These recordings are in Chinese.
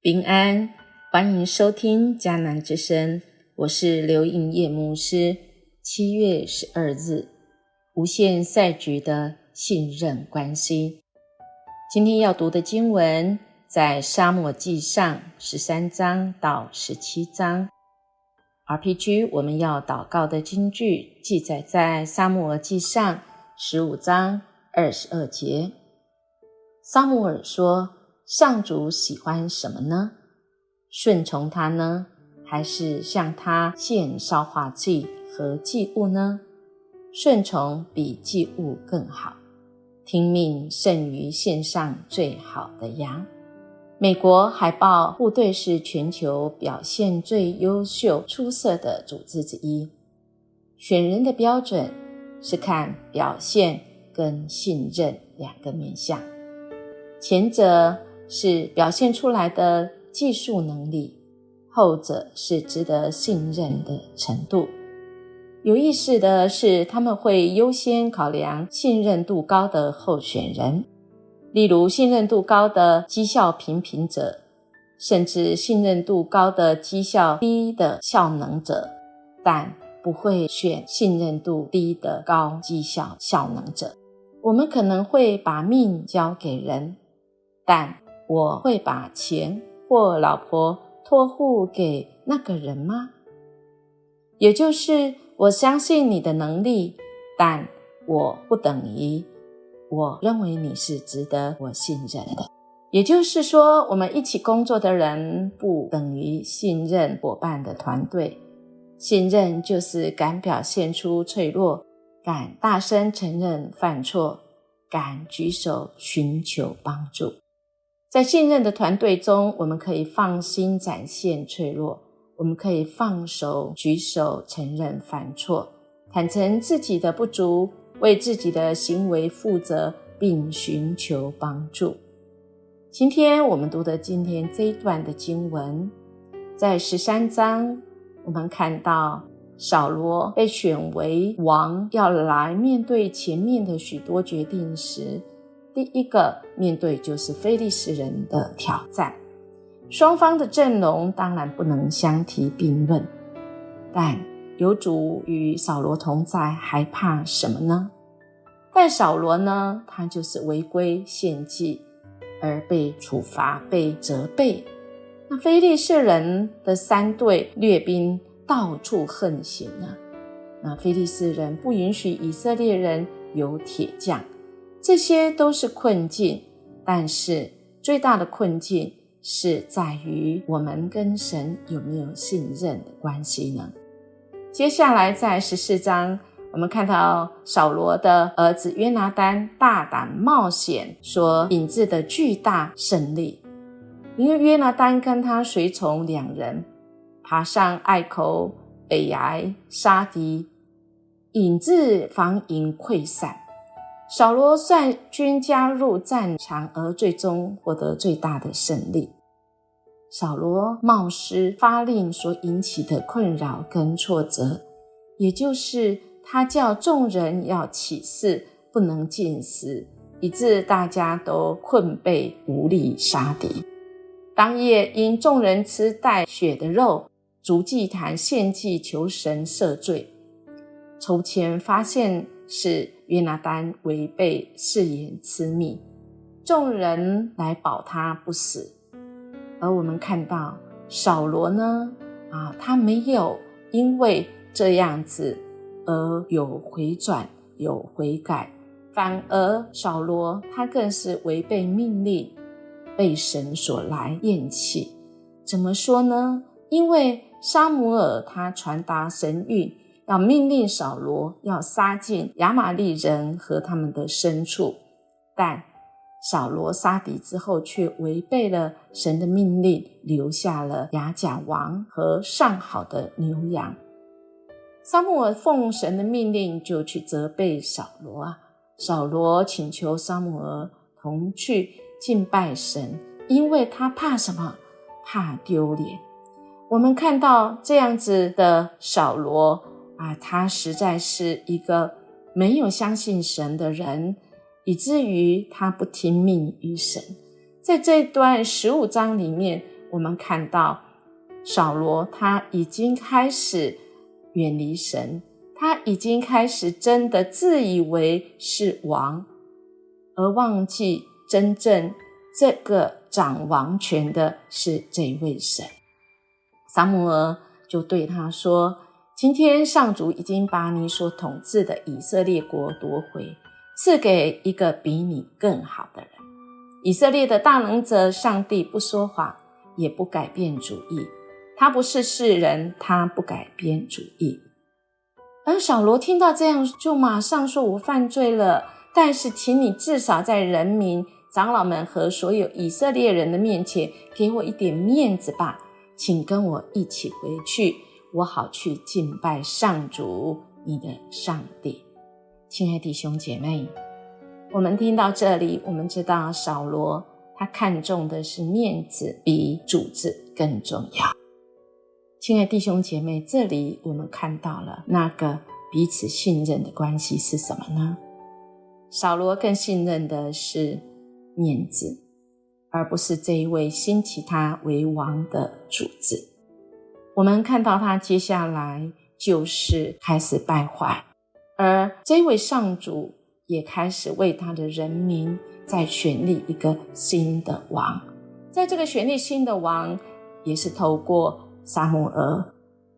平安，欢迎收听迦南之声，我是刘映叶牧师。7月12日，无限赛局的信任关系。今天要读的经文在撒母耳记上13章到17章。RPG 我们要祷告的经句记载在撒母耳记上15章22节。撒母耳说，上主喜欢什么呢？顺从他呢，还是向他献烧化祭和祭物呢？顺从比祭物更好，听命胜于献上最好的羊。美国海豹部队是全球表现最优秀出色的组织之一。选人的标准是看表现跟信任两个面向，前者是表现出来的技术能力，后者是值得信任的程度。有意思的是，他们会优先考量信任度高的候选人，例如信任度高的绩效评评者，甚至信任度高的绩效低的效能者，但不会选信任度低的高绩效效能者。我们可能会把命交给人，但我会把钱或老婆托付给那个人吗？也就是我相信你的能力，但我不等于我认为你是值得我信任的。也就是说，我们一起工作的人不等于信任伙伴的团队。信任就是敢表现出脆弱，敢大声承认犯错，敢举手寻求帮助。在信任的团队中，我们可以放心展现脆弱，我们可以放手举手承认犯错，坦诚自己的不足，为自己的行为负责，并寻求帮助。今天我们读的这一段的经文，在13章，我们看到扫罗被选为王，要来面对前面的许多决定时，第一个面对就是非利士人的挑战。双方的阵容当然不能相提并论，但有主与扫罗同在，还怕什么呢？但扫罗呢，他就是违规献祭而被处罚，被责备。那非利士人的3队掠兵到处横行啊，那非利士人不允许以色列人有铁匠，这些都是困境，但是最大的困境是在于我们跟神有没有信任的关系呢？接下来在14章，我们看到扫罗的儿子约拿单大胆冒险所引致的巨大胜利，因为约拿单跟他随从2人爬上隘口北崖杀敌，引致防营溃散。扫罗率军加入战场，而最终获得最大的胜利。扫罗冒失发令所引起的困扰跟挫折，也就是他叫众人要起誓，不能进食，以致大家都困惫无力杀敌。当夜因众人吃带血的肉，筑祭坛献祭求神赦罪。抽签发现是约拿单违背誓言吃蜜，众人来保他不死。而我们看到扫罗呢，他没有因为这样子而有回转有悔改，反而扫罗他更是违背命令，被神所来厌弃。怎么说呢？因为撒母耳他传达神谕，要命令扫罗要杀尽亚玛力人和他们的牲畜，但扫罗杀敌之后却违背了神的命令，留下了亚甲王和上好的牛羊。撒母耳奉神的命令就去责备扫罗扫罗请求撒母耳同去敬拜神，因为他怕什么？怕丢脸。我们看到这样子的扫罗他实在是一个没有相信神的人，以至于他不听命于神。在这段15章里面，我们看到扫罗他已经开始远离神，他已经开始真的自以为是王，而忘记真正这个掌王权的是这位神。撒母耳就对他说，今天上主已经把你所统治的以色列国夺回，赐给一个比你更好的人。以色列的大能者上帝不说谎，也不改变主意，他不是世人，他不改变主意。而扫罗听到这样，就马上说，我犯罪了，但是请你至少在人民、长老们和所有以色列人的面前给我一点面子吧，请跟我一起回去，我好去敬拜上主你的上帝。亲爱的弟兄姐妹，我们听到这里，我们知道扫罗他看重的是面子比主子更重要。亲爱的弟兄姐妹，这里我们看到了那个彼此信任的关系是什么呢？扫罗更信任的是面子，而不是这一位兴起他为王的主子。我们看到他接下来就是开始败坏，而这位上主也开始为他的人民再选立一个新的王。在这个选立新的王，也是透过撒母耳。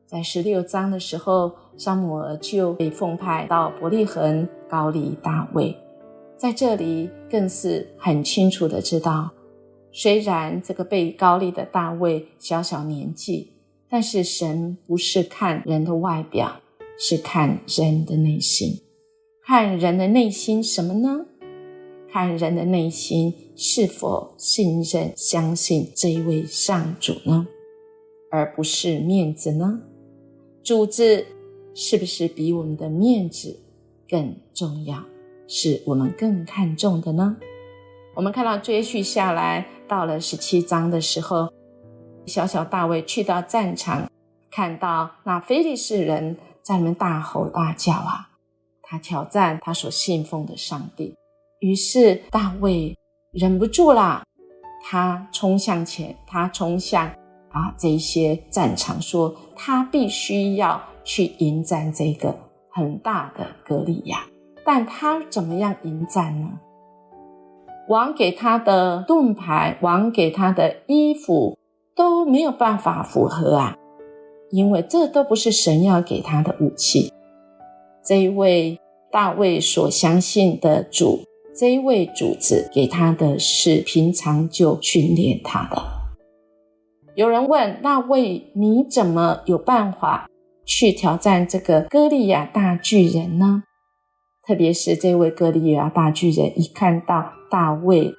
在16章的时候，撒母耳就被奉派到伯利恒膏立大卫。在这里更是很清楚的知道，虽然这个被膏立的大卫小小年纪，但是神不是看人的外表，是看人的内心。看人的内心什么呢？看人的内心是否信任相信这一位上主呢？而不是面子呢？主子是不是比我们的面子更重要，是我们更看重的呢？我们看到追续下来，到了17章的时候，小小大卫去到战场，看到那非利士人在那边大吼大叫啊，他挑战他所信奉的上帝。于是大卫忍不住啦，他冲向前，他冲向这些战场，说他必须要去迎战这个很大的歌利亚。但他怎么样迎战呢？王给他的盾牌，王给他的衣服都没有办法符合啊，因为这都不是神要给他的武器。这一位大卫所相信的主，这一位主子给他的是平常就训练他的。有人问，大卫你怎么有办法去挑战这个歌利亚大巨人呢？特别是这位歌利亚大巨人一看到大卫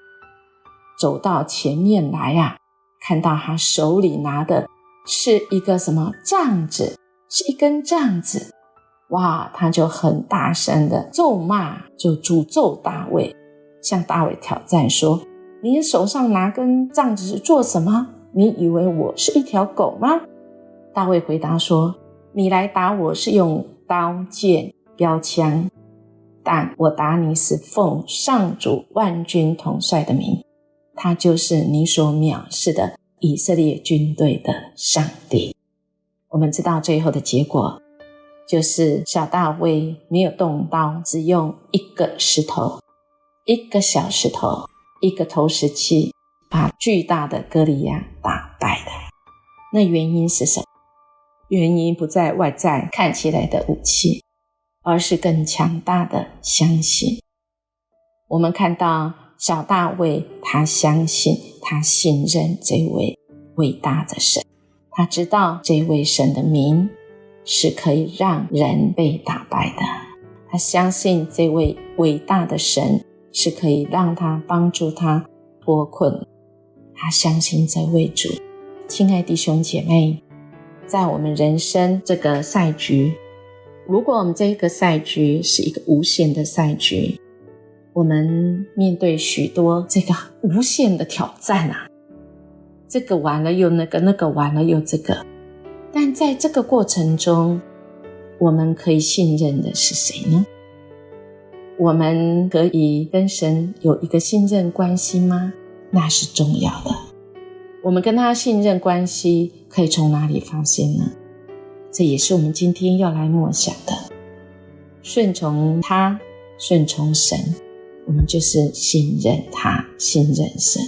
走到前面来啊，看到他手里拿的是一个什么杖子，是一根杖子，哇，他就很大声的咒骂，就诅咒大卫，向大卫挑战说，你手上拿根杖子是做什么？你以为我是一条狗吗？大卫回答说，你来打我是用刀剑标枪，但我打你是奉上主万军统帅的名，他就是你所藐视的以色列军队的上帝。我们知道最后的结果就是小大卫没有动刀，只用一个石头，一个小石头，一个投石器，把巨大的歌利亚打败的。那原因是什么？原因不在外在看起来的武器，而是更强大的相信。我们看到小大卫，他相信，他信任这位伟大的神，他知道这位神的名是可以让人被打败的，他相信这位伟大的神是可以让他帮助他脱困，他相信这位主。亲爱弟兄姐妹，在我们人生这个赛局，如果我们这个赛局是一个无限的赛局，我们面对许多这个无限的挑战啊，这个完了又那个，那个完了又这个，但在这个过程中，我们可以信任的是谁呢？我们可以跟神有一个信任关系吗？那是重要的。我们跟他信任关系可以从哪里发现呢？这也是我们今天要来默想的。顺从他，顺从神，我们就是信任他，信任神。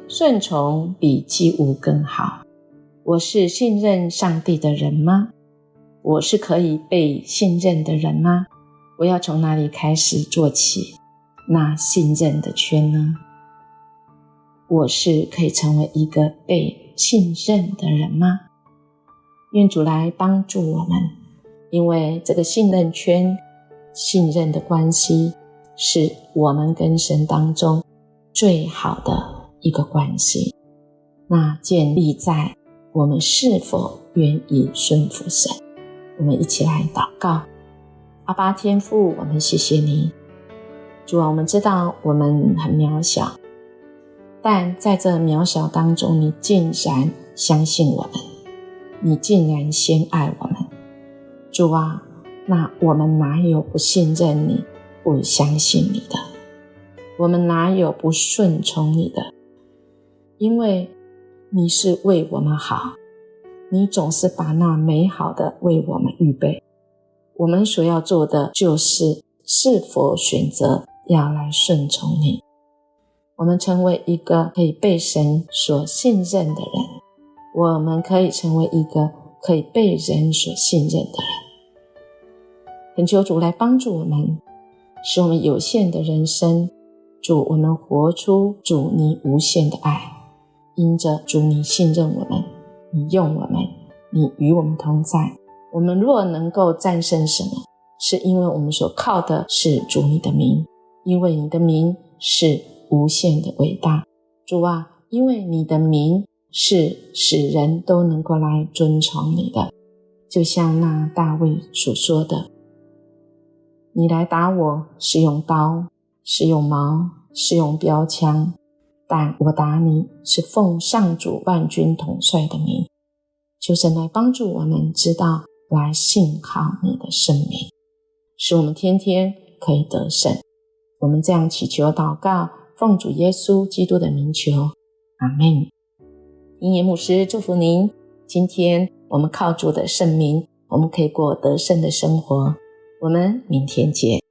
顺从比祭物更好。我是信任上帝的人吗？我是可以被信任的人吗？我要从哪里开始做起那信任的圈呢？我是可以成为一个被信任的人吗？愿主来帮助我们，因为这个信任圈、信任的关系是我们跟神当中最好的一个关系，那建立在我们是否愿意顺服神。我们一起来祷告。阿爸天父，我们谢谢你。主啊，我们知道我们很渺小，但在这渺小当中，你竟然相信我们，你竟然先爱我们。主啊，那我们哪有不信任你、不相信你的？我们哪有不顺从你的？因为你是为我们好，你总是把那美好的为我们预备。我们所要做的就是是否选择要来顺从你。我们成为一个可以被神所信任的人，我们可以成为一个可以被人所信任的人。恳求主来帮助我们，使我们有限的人生，主，我们活出主你无限的爱。因着主你信任我们，你用我们，你与我们同在。我们若能够战胜什么，是因为我们所靠的是主你的名，因为你的名是无限的伟大。主啊，因为你的名是使人都能够来尊崇你的，就像那大卫所说的，你来打我是用刀，是用矛，是用标枪，但我打你是奉上主万军统帅的名。求神来帮助我们知道来信靠你的圣名，使我们天天可以得胜。我们这样祈求祷告，奉主耶稣基督的名求，阿们。英言牧师祝福您，今天我们靠主的圣名，我们可以过得胜的生活。我们明天见。